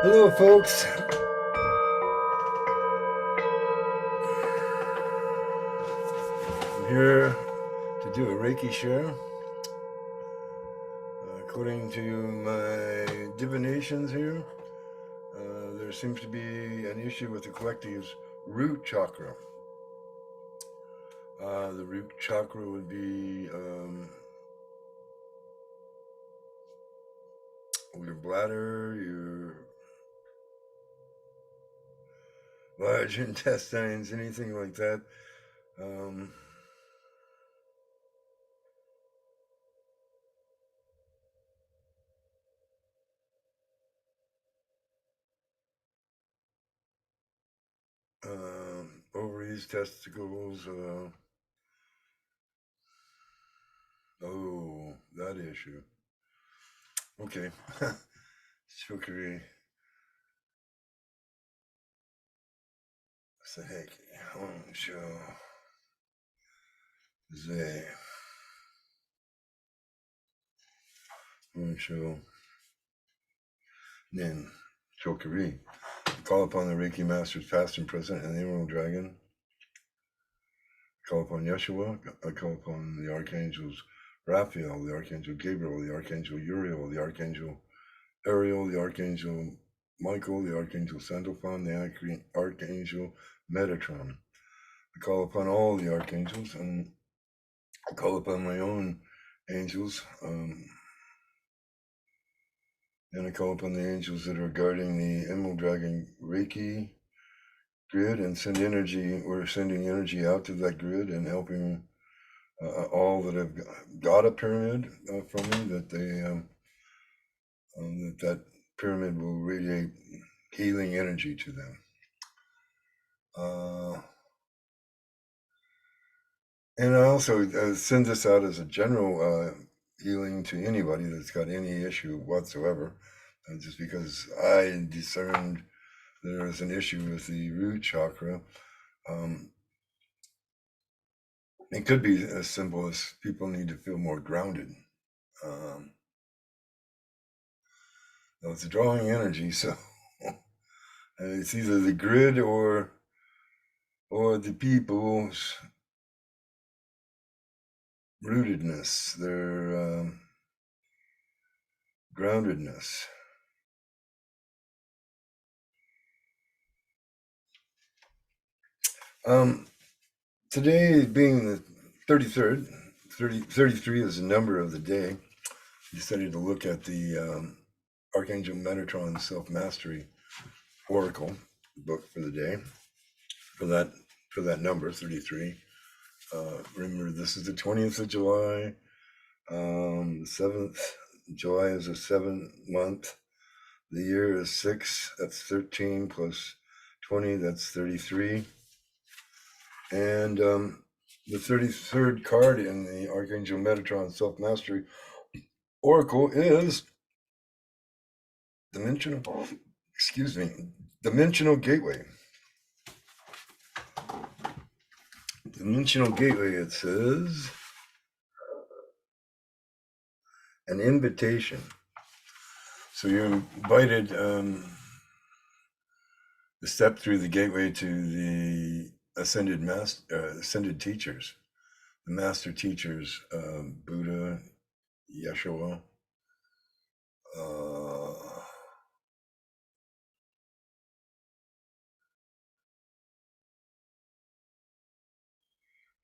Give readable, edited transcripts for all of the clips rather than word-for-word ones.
Hello, folks. I'm here to do a Reiki share. According to my divinations here, there seems to be an issue with the collective's root chakra. The root chakra would be your bladder, your large intestines, anything like that. Ovaries, testicles, oh, that issue. Okay. Shukri. Saheki. Honsho. Ze. Honsho. Nin. Chokiri. Call upon the Reiki Masters, past and present, and the Emerald Dragon. Call upon Yeshua. I call upon the Archangels Raphael, the Archangel Gabriel, the Archangel Uriel, the Archangel Ariel, the Archangel Michael, the Archangel Sandalphon, the Archangel Metatron. I call upon all the archangels, and I call upon my own angels, and I call upon the angels that are guarding the Emerald Dragon Reiki grid, and send energy. We're sending energy out to that grid and helping all that have got a pyramid from me, that they that pyramid will radiate healing energy to them. And I also send this out as a general healing to anybody that's got any issue whatsoever, just because I discerned there is an issue with the root chakra. It could be as simple as people need to feel more grounded. It's drawing energy, so it's either the grid or the people's rootedness, their groundedness. Today being the 33rd, 33 is the number of the day. I decided to look at the Archangel Metatron Self-Mastery Oracle book for the day, for that number, 33. Remember, this is the 20th of July. The 7th, July is a 7th month. The year is 6, that's 13, plus 20, that's 33. And the 33rd card in the Archangel Metatron Self-Mastery Oracle is Dimensional Gateway. Dimensional Gateway, it says, an invitation. So you're invited to step through the gateway to the ascended teachers, the master teachers, Buddha, Yeshua,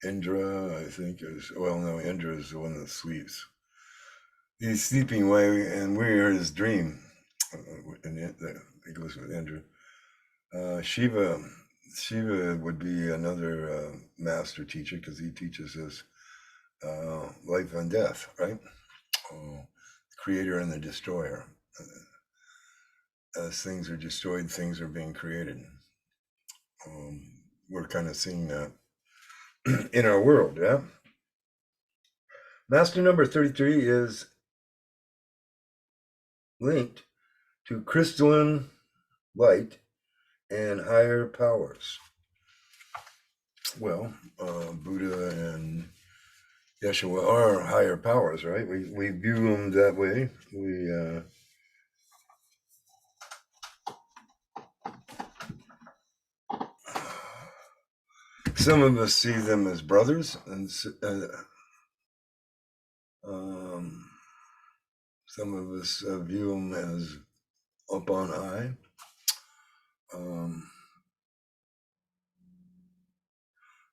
Indra, I think is, no, Indra is the one that sleeps. He's sleeping away, and we're his dream. And it goes with Indra. Shiva would be another master teacher, because he teaches us life and death, right? The creator and the destroyer. As things are destroyed, things are being created. We're kind of seeing that in our world, yeah? Master number 33 is linked to crystalline light and higher powers. Well, Buddha and Yeshua are higher powers, right? We view them that way. Some of us see them as brothers, and some of us view them as up on high.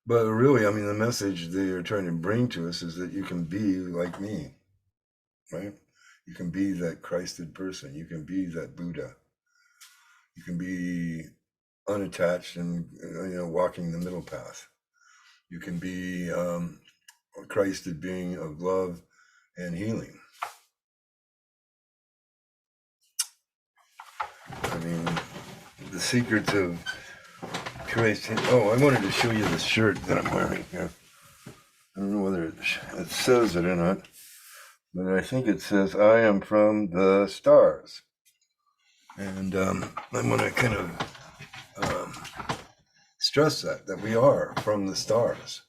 But really, I mean, the message they are trying to bring to us is that you can be like me, right? You can be that Christed person. You can be that Buddha. You can be unattached and walking the middle path. You can be a Christed being of love and healing. I mean, the secrets of Christ. Oh, I wanted to show you this shirt that I'm wearing here. I don't know whether it says it or not, but I think it says, "I am from the stars." And I want to kind of stress that we are from the stars.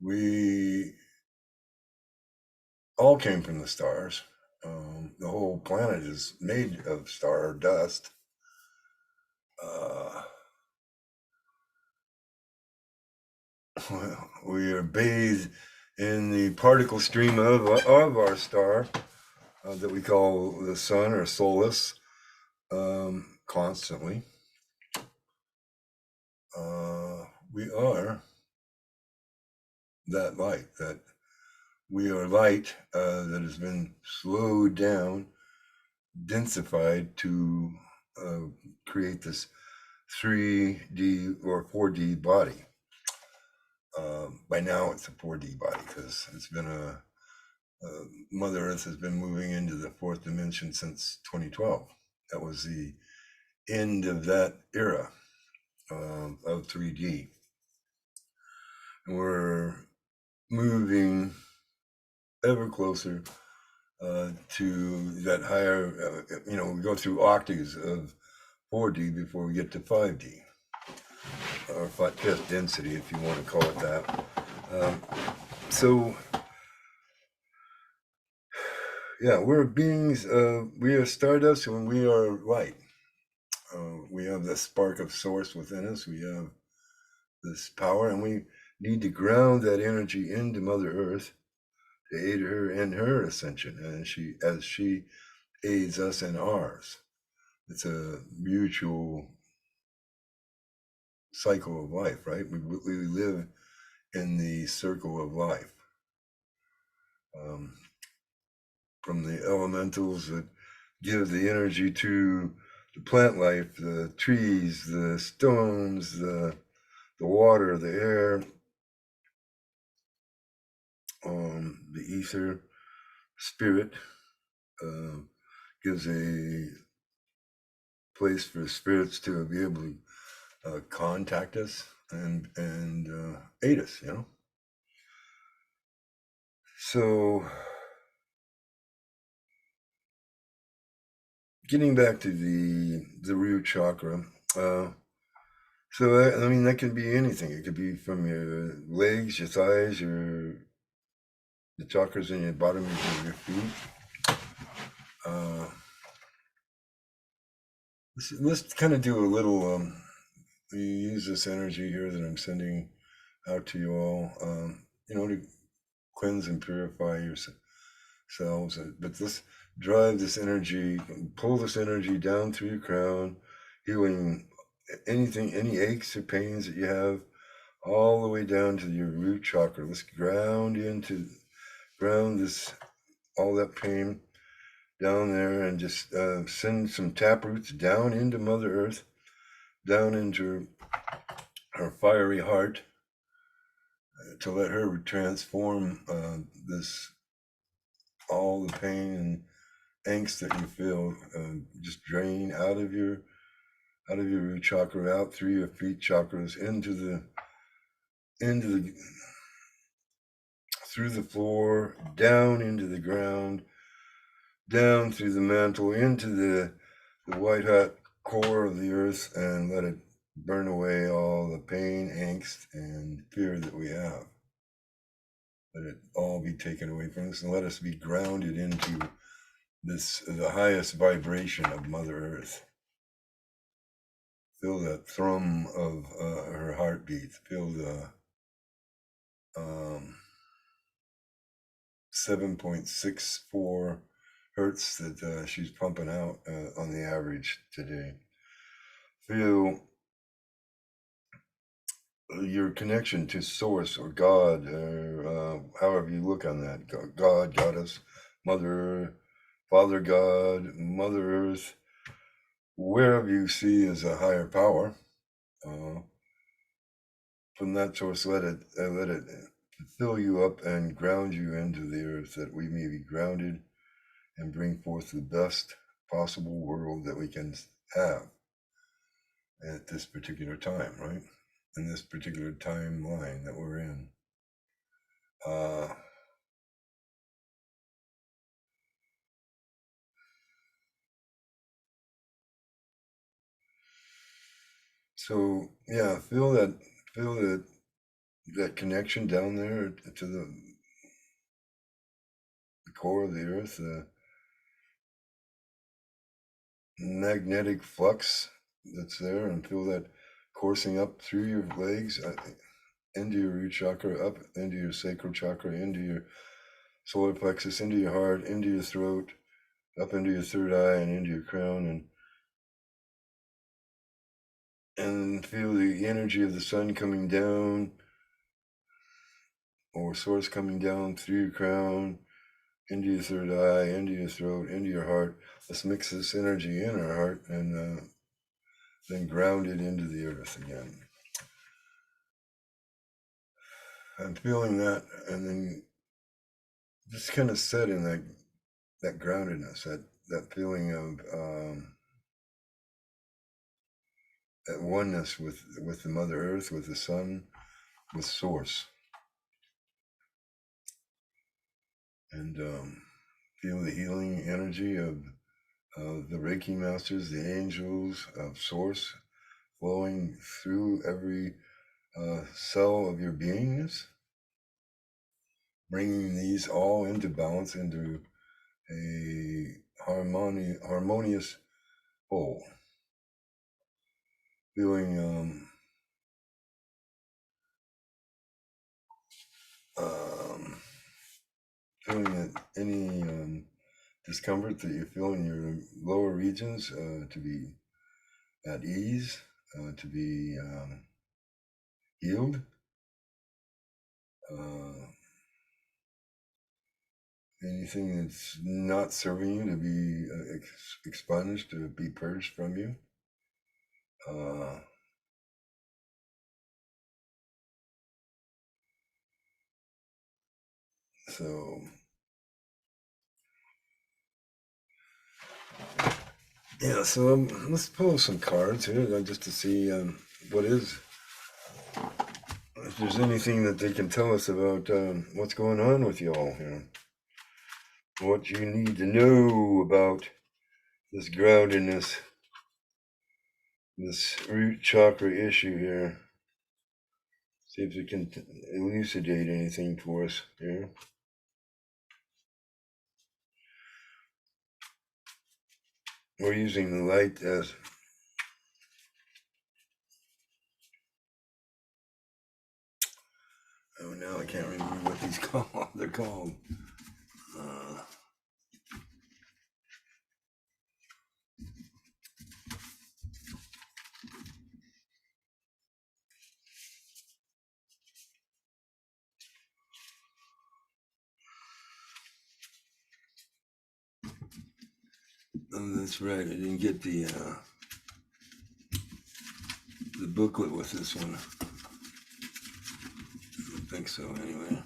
We all came from the stars. The whole planet is made of star dust. We are bathed in the particle stream of our star that we call the sun or Solus constantly. We are that light, that we are light that has been slowed down, densified to create this 3D or 4D body. By now it's a 4D body because it's been Mother Earth has been moving into the fourth dimension since 2012. That was the end of that era of 3D. And we're moving ever closer to that higher, we go through octaves of 4D before we get to 5D, or fifth density, if you want to call it that. So, yeah, we're beings, we are stardust and we are light. We have the spark of source within us. We have this power, and we need to ground that energy into Mother Earth to aid her in her ascension, and as she aids us in ours. It's a mutual cycle of life, right? We live in the circle of life. From the elementals that give the energy to the plant life, the trees, the stones, the water, the air, the ether, spirit, gives a place for spirits to be able to contact us and aid us, So, getting back to the root chakra, so that can be anything. It could be from your legs, your thighs, the chakras in your bottom of your feet. Let's kind of do a little. We use this energy here that I'm sending out to you all, to cleanse and purify yourselves. But let's drive this energy, pull this energy down through your crown, healing any aches or pains that you have, all the way down to your root chakra. Let's ground all that pain down there, and just send some taproots down into Mother Earth, down into her fiery heart, to let her transform all the pain and angst that you feel, just drain out of your root chakra, out through your feet chakras, through the floor, down into the ground, down through the mantle, into the white hot core of the earth, and let it burn away all the pain, angst, and fear that we have. Let it all be taken away from us, and let us be grounded into the highest vibration of Mother Earth. Feel that thrum of her heartbeat. Feel the 7.64 hertz that she's pumping out on the average today. Feel your connection to source or God, or however you look on that. God, Goddess, Mother, Father God, Mother Earth, wherever you see as a higher power. From that source, let it fill you up and ground you into the earth, that we may be grounded and bring forth the best possible world that we can have at this particular time, right? In this particular timeline that we're in. So yeah, feel that connection down there to the core of the earth, the magnetic flux that's there, and feel that coursing up through your legs, into your root chakra, up into your sacral chakra, into your solar plexus, into your heart, into your throat, up into your third eye, and into your crown, and feel the energy of the sun coming down, or source coming down through your crown, into your third eye, into your throat, into your heart. Let's mix this energy in our heart and then ground it into the earth again. I'm feeling that, and then just kind of set in that groundedness, that feeling of that oneness with the Mother Earth, with the Sun, with Source, and feel the healing energy of the Reiki masters, the angels of Source, flowing through every cell of your beingness, bringing these all into balance, into a harmonious whole. Feeling feeling that any discomfort that you feel in your lower regions to be at ease, to be healed. Anything that's not serving you to be expunged, to be purged from you. So yeah, so let's pull some cards here just to see what is, if there's anything that they can tell us about what's going on with y'all here. What you need to know about this groundedness, this root chakra issue here. See if they can elucidate anything for us here. We're using the light as now I can't remember what these they're called. Oh, that's right. I didn't get the booklet with this one. I don't think so, anyway.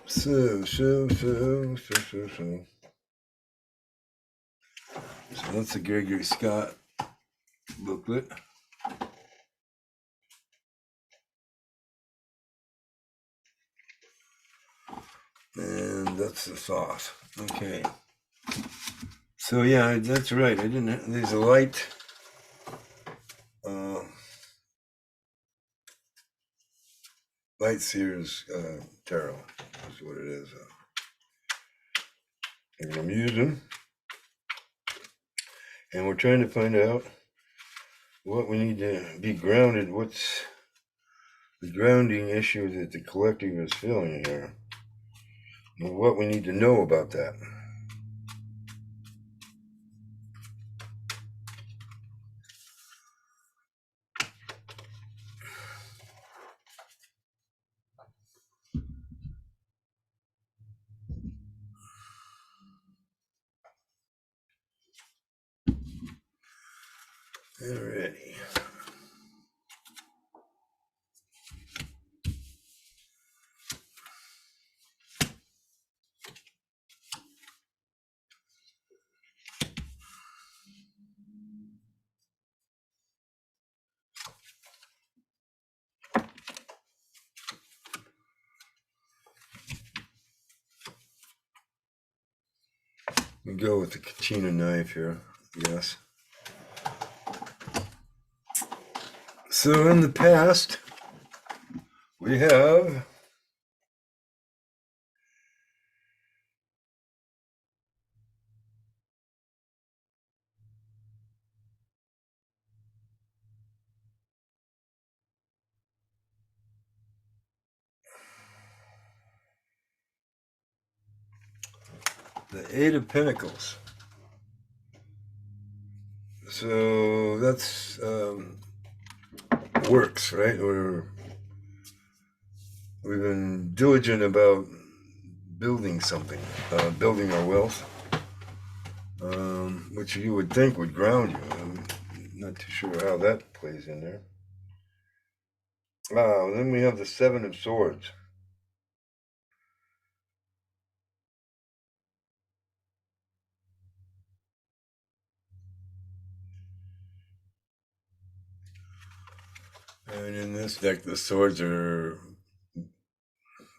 So that's the Gregory Scott booklet. And that's the sauce. Okay. So yeah, that's right. I didn't. There's a light. Light Seers Tarot is what it is. And I'm using, and we're trying to find out what we need to be grounded. What's the grounding issue that the collective is feeling here? And what we need to know about that. Alrighty. We go with the Kachina knife here. Yes. So in the past, we have the Eight of Pentacles. So that's works, right? We've been diligent about building something, building our wealth, which you would think would ground you. I'm not too sure how that plays in there. Then we have the Seven of Swords. And in this deck, the swords are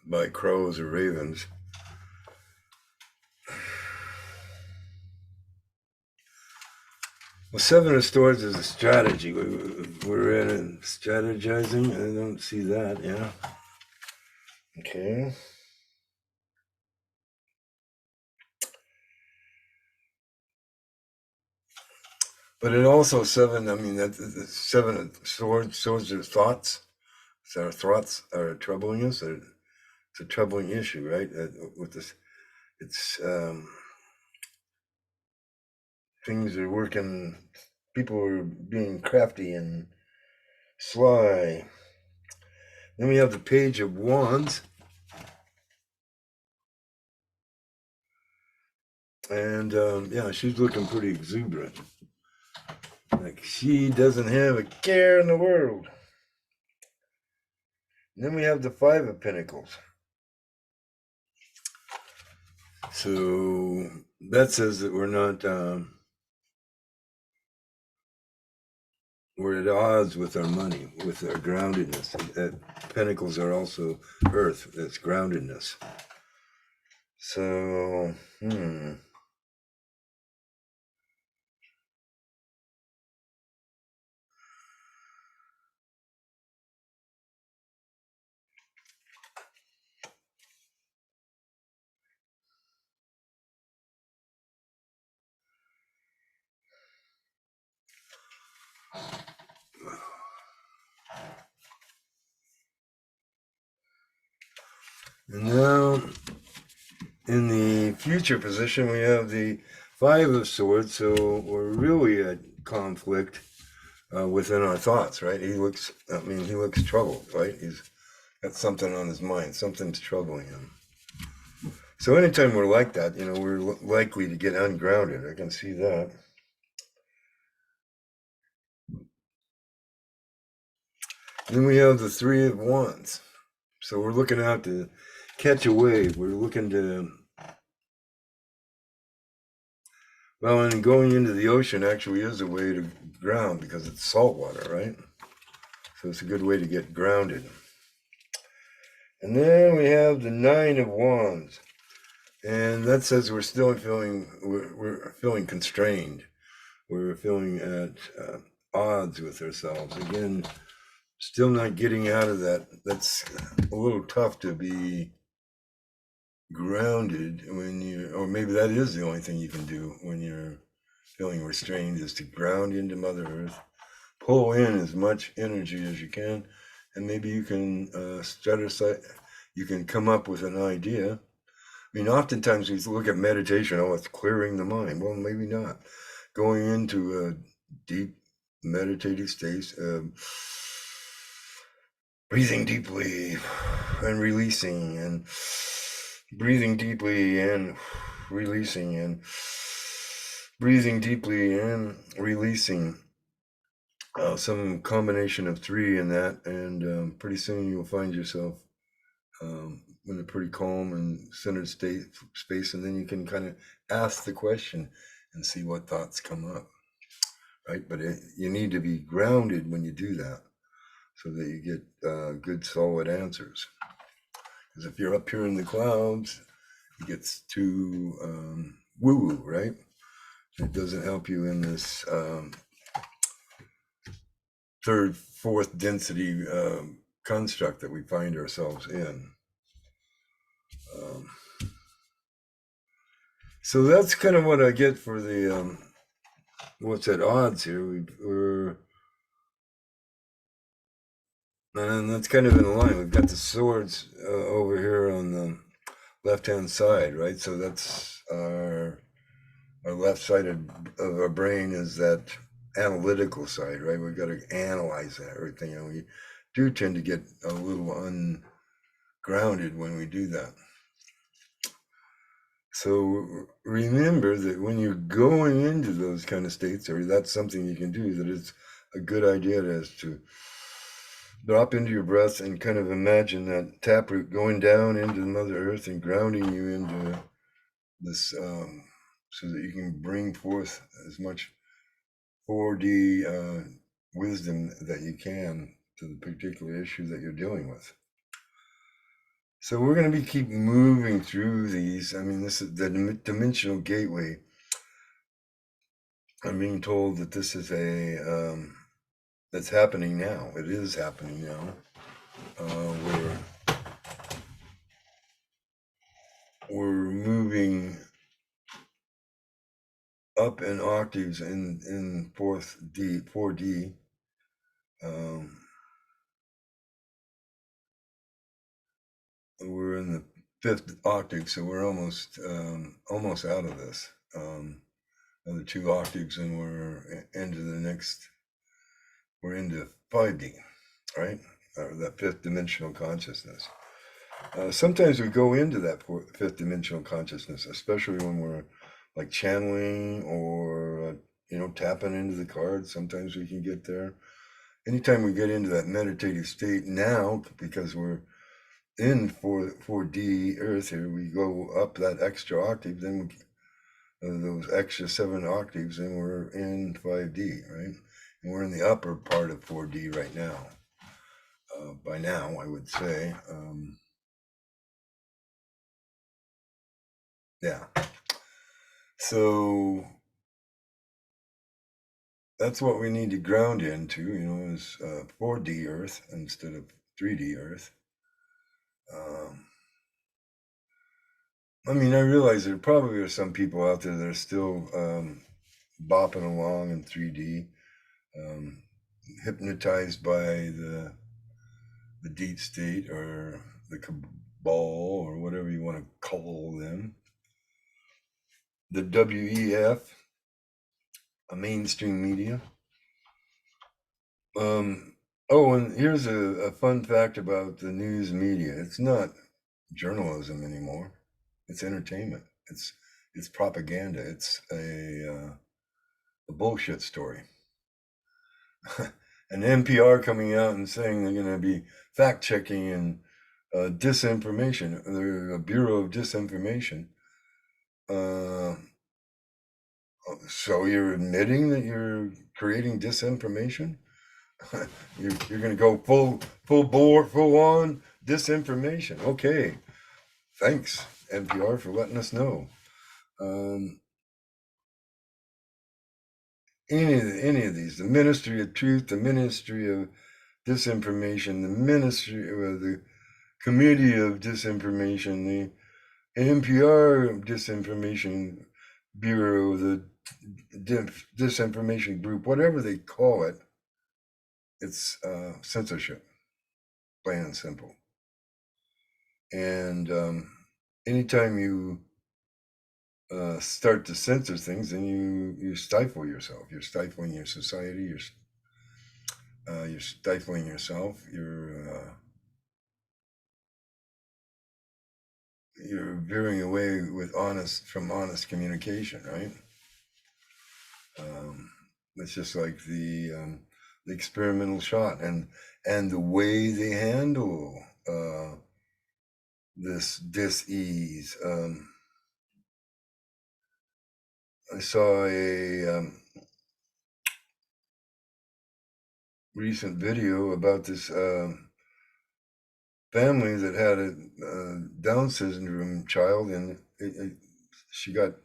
by crows or ravens. Well, Seven of Swords is a strategy. We're in it strategizing. I don't see that, yeah. Okay. But it also seven, I mean, that the Seven of swords are thoughts. So our thoughts are troubling us. It's a troubling issue, right? With this, it's things are working. People are being crafty and sly. Then we have the Page of Wands, and yeah, she's looking pretty exuberant. Like she doesn't have a care in the world. And then we have the Five of Pentacles. So that says that we're not. We're at odds with our money, with our groundedness. Pentacles are also earth, that's groundedness. So, and now in the future position, we have the Five of Swords. So we're really at conflict within our thoughts, right? He looks troubled, right? He's got something on his mind. Something's troubling him. So anytime we're like that, we're likely to get ungrounded. I can see that. Then we have the Three of Wands. So we're looking out to catch a wave. We're looking to, well, and going into the ocean actually is a way to ground because it's salt water, right? So it's a good way to get grounded. And then we have the Nine of Wands. And that says we're feeling constrained. We're feeling at odds with ourselves. Again, still not getting out of that. That's a little tough to be grounded when you, or maybe that is the only thing you can do when you're feeling restrained, is to ground into Mother Earth, pull in as much energy as you can, and maybe you can strategize, you can come up with an idea. I mean, oftentimes we look at meditation, oh, it's clearing the mind. Well, maybe not. Going into a deep meditative state, breathing deeply and releasing, and breathing deeply and releasing, and breathing deeply and releasing. Some combination of three in that, and pretty soon you'll find yourself in a pretty calm and centered space, and then you can kind of ask the question and see what thoughts come up, right? But you need to be grounded when you do that, so that you get good solid answers. Because if you're up here in the clouds, it gets too woo-woo, right? It doesn't help you in this third, fourth density construct that we find ourselves in. So that's kind of what I get for the what's at odds here. And that's kind of in line. We've got the swords over here on the left-hand side, right? So that's our left side of our brain is that analytical side, right? We've got to analyze that everything, and we do tend to get a little ungrounded when we do that. So remember that when you're going into those kind of states, or that's something you can do, that it's a good idea to drop into your breath and kind of imagine that taproot going down into the Mother Earth and grounding you into this, so that you can bring forth as much 4D wisdom that you can to the particular issue that you're dealing with. So we're going to keep moving through these. I mean, this is the dimensional gateway. I'm being told that this is that's happening now. It is happening now. We're moving up in octaves in 4D. We're in the fifth octave, so we're almost out of this. Another 2 octaves, and we're into the next. We're into 5D, right? That fifth dimensional consciousness. Sometimes we go into that fifth dimensional consciousness, especially when we're like channeling or tapping into the cards. Sometimes we can get there. Anytime we get into that meditative state now, because we're in 4D Earth here, we go up that extra octave, then those extra 7 octaves, and we're in 5D, right? And we're in the upper part of 4D right now. By now, I would say. Yeah. So that's what we need to ground into, is 4D Earth instead of 3D Earth. I mean, I realize there probably are some people out there that are still bopping along in 3D, hypnotized by the deep state or the cabal or whatever you want to call them. The WEF, a mainstream media. Oh, and here's a fun fact about the news media. It's not journalism anymore. It's entertainment. It's propaganda. It's a bullshit story. And NPR coming out and saying they're going to be fact checking and disinformation. They're a Bureau of Disinformation. So you're admitting that you're creating disinformation? You're going to go full bore, full on disinformation. Okay, thanks NPR for letting us know. Any of these, the Ministry of Truth, the Ministry of disinformation, the ministry, the committee of disinformation, the NPR disinformation bureau, the disinformation group, whatever they call it, it's censorship, plain and simple. And anytime you start to censor things, then you stifle yourself. You're stifling your society. You're stifling yourself. You're veering away from honest communication, right? It's just like the experimental shot, and the way they handle this dis-ease. I saw a recent video about this family that had a Down syndrome child, and she got,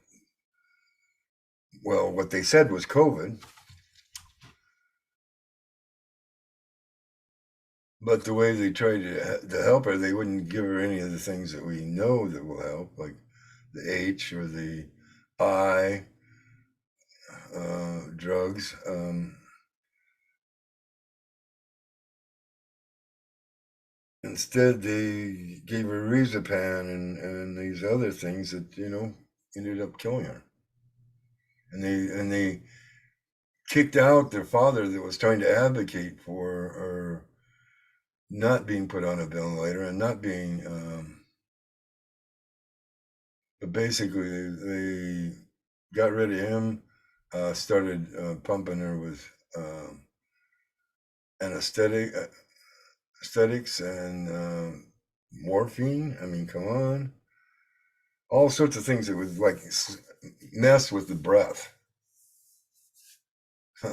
well, what they said was COVID, but the way they tried to help her, they wouldn't give her any of the things that we know that will help, like the H or the I drugs. Instead, they gave her Rizepam and these other things that, ended up killing her. And they kicked out their father that was trying to advocate for her not being put on a ventilator and not being, but basically they got rid of him, started pumping her with anesthetics and morphine. I mean, come on. All sorts of things that would like mess with the breath.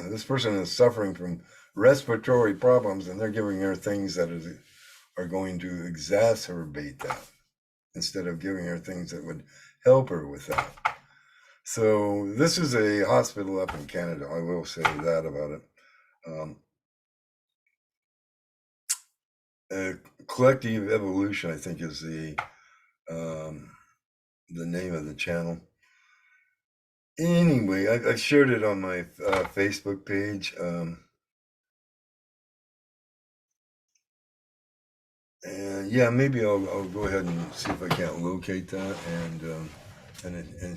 This person is suffering from respiratory problems, and they're giving her things that are going to exacerbate that instead of giving her things that would help her with that. So this is a hospital up in Canada. I will say that about it. Collective Evolution, I think, is the name of the channel. Anyway, I shared it on my Facebook page. And yeah, maybe I'll go ahead and see if I can't locate that and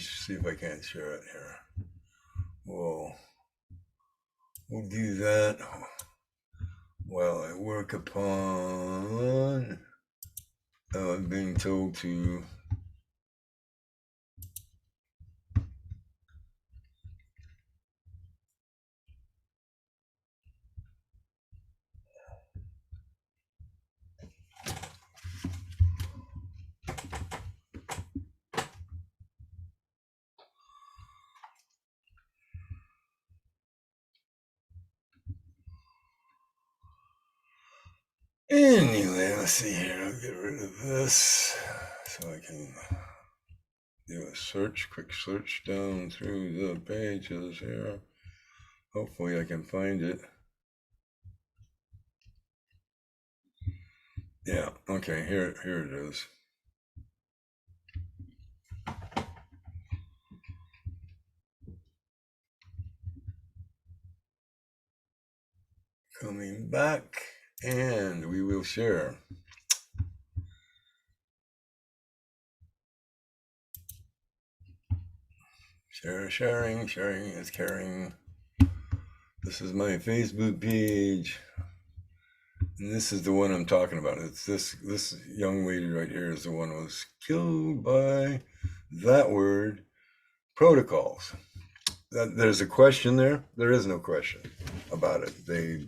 see if I can't share it here. We'll do that while I work upon. I'm being told to. Anyway, let's see here. I'll get rid of this so I can do a quick search down through the pages here. Hopefully I can find it. Yeah, okay, here it is. Coming back, and we will share. Sharing is caring. This is my Facebook page, and this is the one I'm talking about. It's this young lady right here is the one who was killed by that word, protocols. There's a question there. There is no question about it. They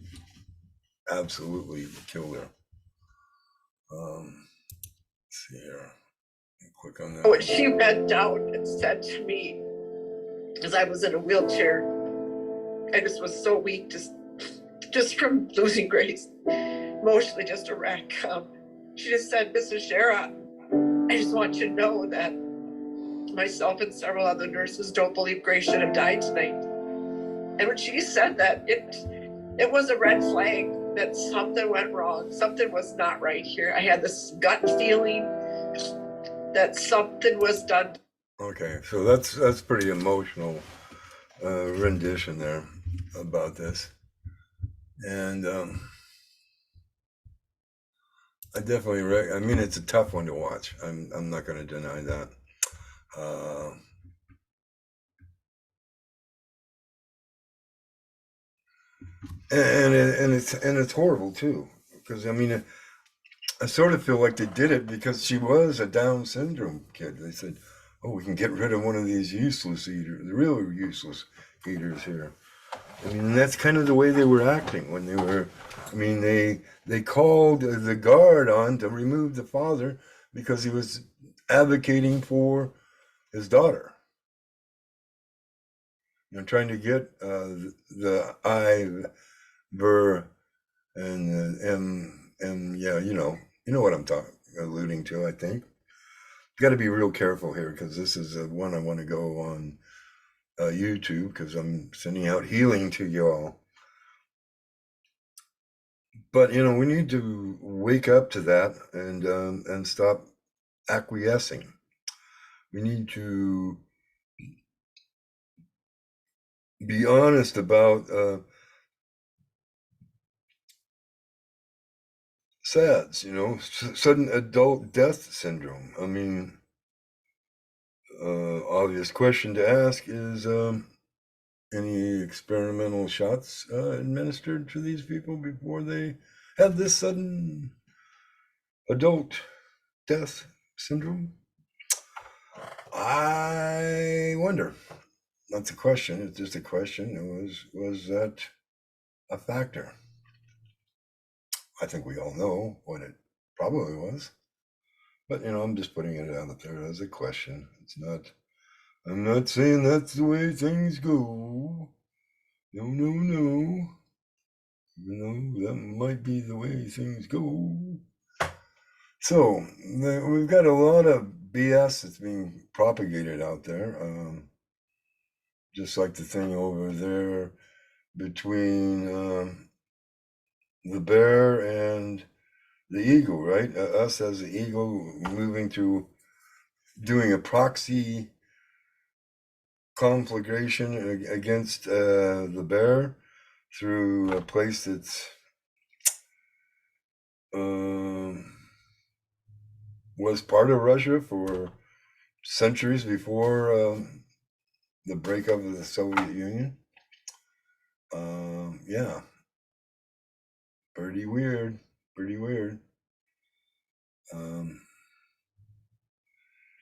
absolutely killed her. Let's see here. Click on that. When she bent down and said to me, because I was in a wheelchair, I just was so weak, just from losing grace, emotionally just a wreck. She just said, "Mrs. Shara, I just want you to know that myself and several other nurses don't believe Grace should have died tonight." And when she said that, it was a red flag that something went wrong. Something was not right here. I had this gut feeling that something was done. Okay, so that's pretty emotional rendition there about this, and I definitely I mean, it's a tough one to watch. I'm not going to deny that. And it's horrible too, because I mean, I sort of feel like they did it because she was a Down syndrome kid. They said, "Oh, we can get rid of one of these useless eaters, the real useless eaters here." I mean, that's kind of the way they were acting when they were. I mean, they called the guard on to remove the father because he was advocating for his daughter. You know, trying to get the I, ver, and the M. Yeah, you know what I'm alluding to. I think got to be real careful here because this is one I want to go on YouTube because I'm sending out healing to y'all. But we need to wake up to that and stop acquiescing. We need to be honest about SADS, sudden adult death syndrome. I mean, obvious question to ask is any experimental shots administered to these people before they had this sudden adult death syndrome? I wonder. That's a question. It's just a question. Was that a factor? I think we all know what it probably was. But I'm just putting it out there as a question. I'm not saying that's the way things go. No, no, no. That might be the way things go. So we've got a lot of BS that's being propagated out there. Just like the thing over there between the bear and the eagle, right? Us as the eagle moving to doing a proxy conflagration against the bear through a place that's was part of Russia for centuries before the breakup of the Soviet Union. Yeah, pretty weird. Pretty weird.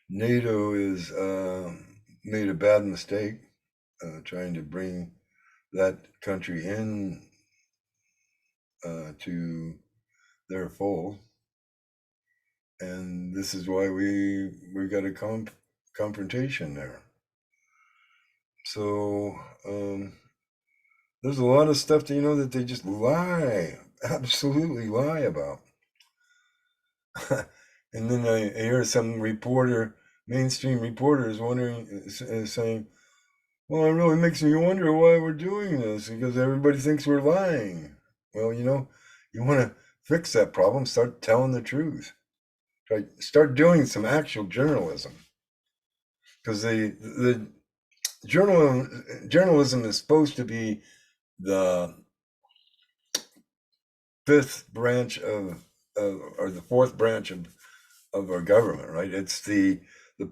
NATO is made a bad mistake trying to bring that country in to their fold, and this is why we got a confrontation there. So there's a lot of stuff that that they just lie, absolutely lie about. And then I hear some mainstream reporter is wondering, saying, "Well, it really makes me wonder why we're doing this because everybody thinks we're lying." Well, you want to fix that problem, start telling the truth. Start doing some actual journalism, because the journalism is supposed to be the fifth branch or the fourth branch of our government, right? It's the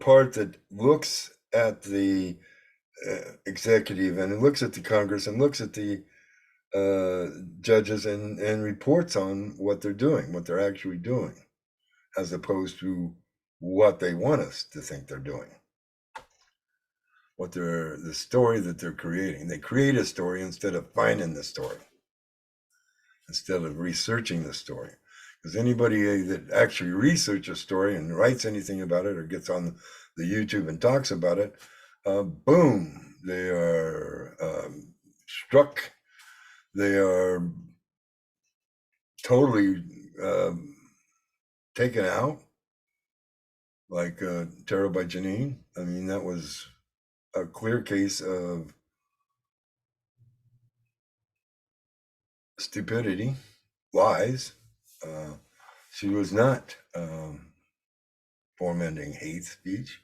part that looks at the executive and it looks at the Congress and looks at the judges and reports on what they're doing, what they're actually doing, as opposed to what they want us to think they're doing. The story that they're creating. They create a story instead of finding the story, instead of researching the story. Because anybody that actually researches a story and writes anything about it or gets on the YouTube and talks about it, boom, they are struck. They are totally taken out, like Terror by Janine. I mean, that was a clear case of stupidity. lies. She was not fomenting hate speech.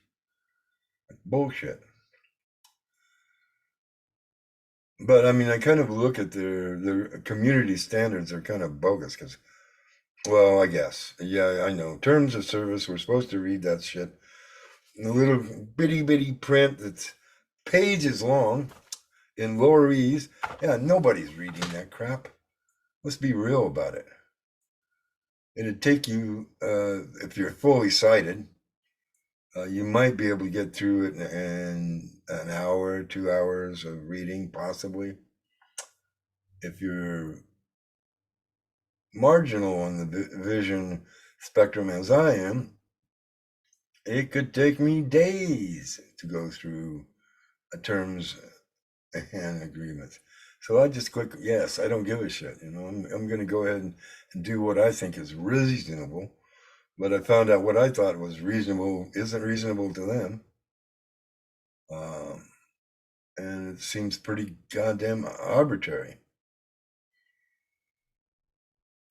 Bullshit. But I mean, I kind of look at their community standards are kind of bogus because, well, I guess, yeah, I know. Terms of service, we're supposed to read that shit. The little bitty print that's pages long in lowerese. Yeah, nobody's reading that crap. Let's be real about it. It'd take you, if you're fully sighted, you might be able to get through it in an hour, 2 hours of reading, possibly. If you're marginal on the vision spectrum as I am, it could take me days to go through terms and agreements. So I just click yes. I don't give a shit. I'm going to go ahead and do what I think is reasonable. But I found out what I thought was reasonable isn't reasonable to them. And it seems pretty goddamn arbitrary.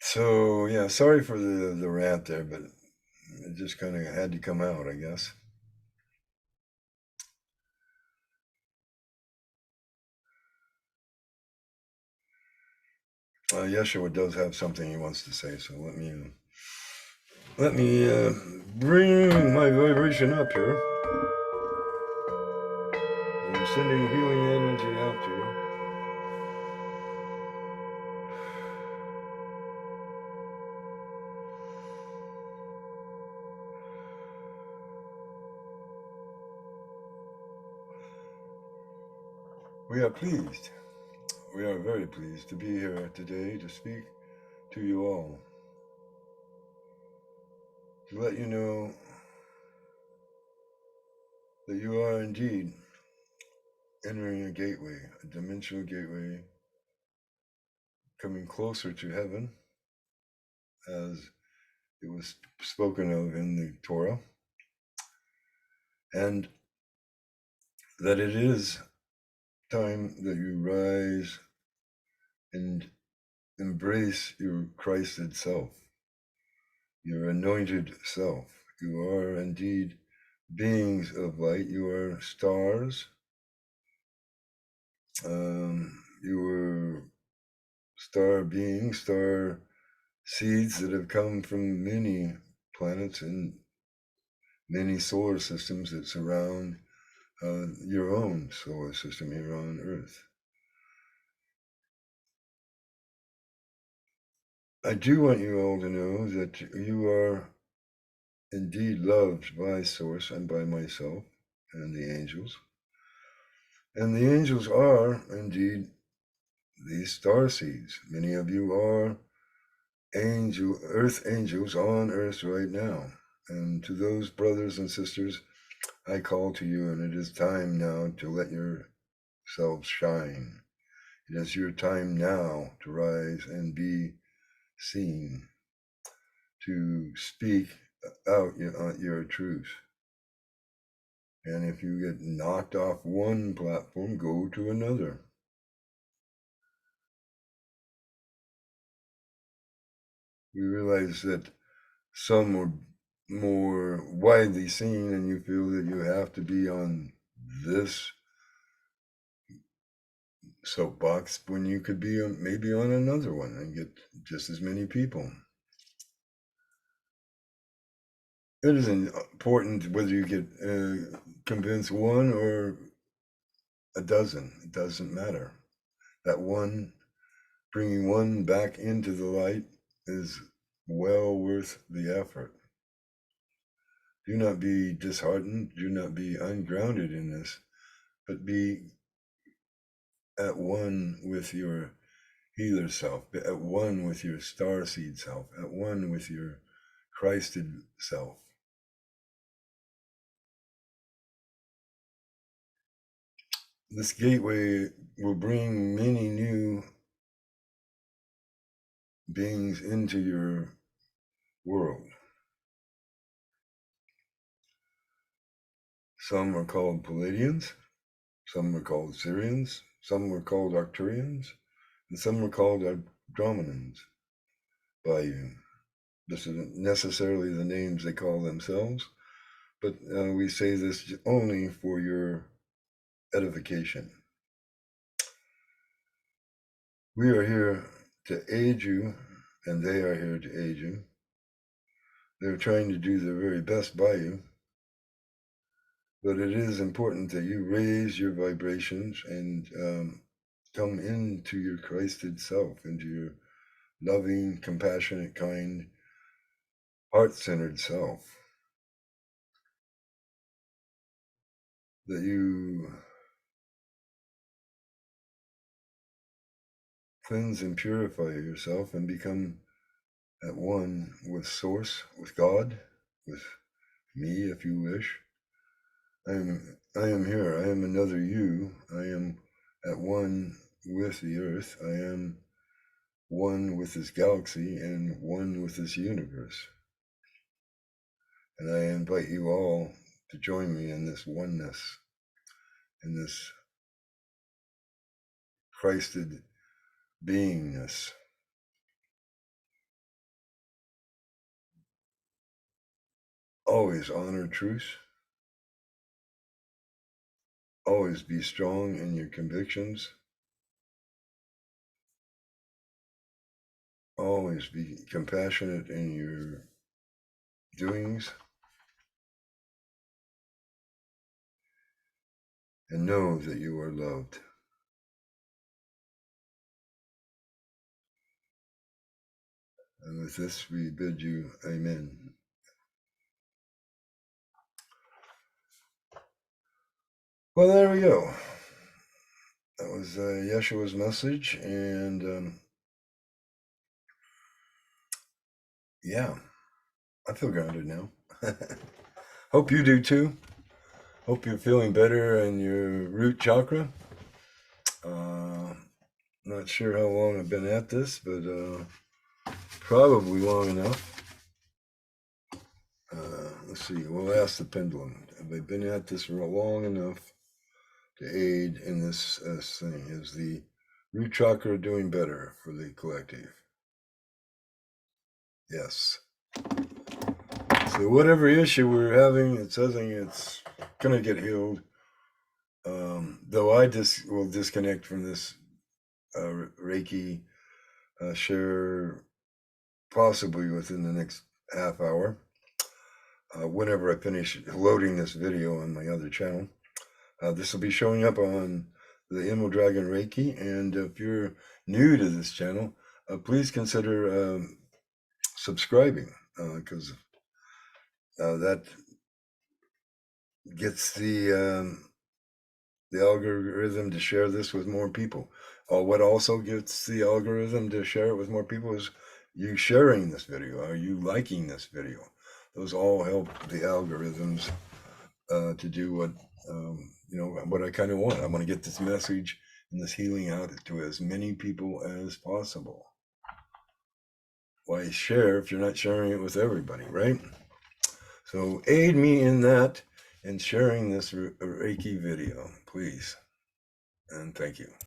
So yeah, sorry for the rant there, but it just kind of had to come out, I guess. Yeshua does have something he wants to say, so let me bring my vibration up here. I'm sending healing energy out to you. We are pleased. We are very pleased to be here today to speak to you all. To let you know that you are indeed entering a gateway, a dimensional gateway, coming closer to heaven, as it was spoken of in the Torah, and that it is time that you rise and embrace your Christed self, your anointed self. You are indeed beings of light. You are stars. You are star beings, star seeds that have come from many planets and many solar systems that surround your own solar system here on Earth. I do want you all to know that you are indeed loved by Source and by myself and the angels. And the angels are indeed these star seeds. Many of you are earth angels on Earth right now. And to those brothers and sisters, I call to you, and it is time now to let yourselves shine. It is your time now to rise and be seen, to speak out your truth. And if you get knocked off one platform, go to another. We realize that some are more widely seen, and you feel that you have to be on this soapbox when you could be maybe on another one and get just as many people. It isn't important whether you get convince one or a dozen. It doesn't matter. That one, bringing one back into the light is well worth the effort. Do not be disheartened. Do not be ungrounded in this, but be at one with your healer self, be at one with your starseed self, at one with your Christed self. This gateway will bring many new beings into your world. Some are called Palladians, some are called Syrians, some were called Arcturians, and some were called Andromedans. by you. This isn't necessarily the names they call themselves, but we say this only for your edification. We are here to aid you, and they are here to aid you. They're trying to do their very best by you, but it is important that you raise your vibrations and come into your Christed self, into your loving, compassionate, kind, heart-centered self. That you cleanse and purify yourself and become at one with Source, with God, with me, if you wish. I am here. I am another you. I am at one with the earth. I am one with this galaxy and one with this universe. And I invite you all to join me in this oneness, in this Christed beingness. Always honor truth. Always be strong in your convictions. Always be compassionate in your doings. And know that you are loved. And with this, we bid you amen. Well, there we go. That was Yeshua's message. And yeah, I feel grounded now. Hope you do too. Hope you're feeling better in your root chakra. Not sure how long I've been at this, but probably long enough. Let's see, we'll ask the pendulum. Have I been at this for long enough to aid in this thing? Is the root chakra doing better for the collective? Yes. So whatever issue we're having, it's something it's going to get healed. Though I will disconnect from this Reiki share possibly within the next half hour. Whenever I finish loading this video on my other channel. This will be showing up on the Emerald Dragon Reiki. And if you're new to this channel, please consider subscribing, because that gets the algorithm to share this with more people. What also gets the algorithm to share it with more people is you sharing this video. Are you liking this video? Those all help the algorithms to do what what I kind of want. I want to get this message and this healing out to as many people as possible. Why share if you're not sharing it with everybody, right? So aid me in that and sharing this Reiki video, please. And thank you.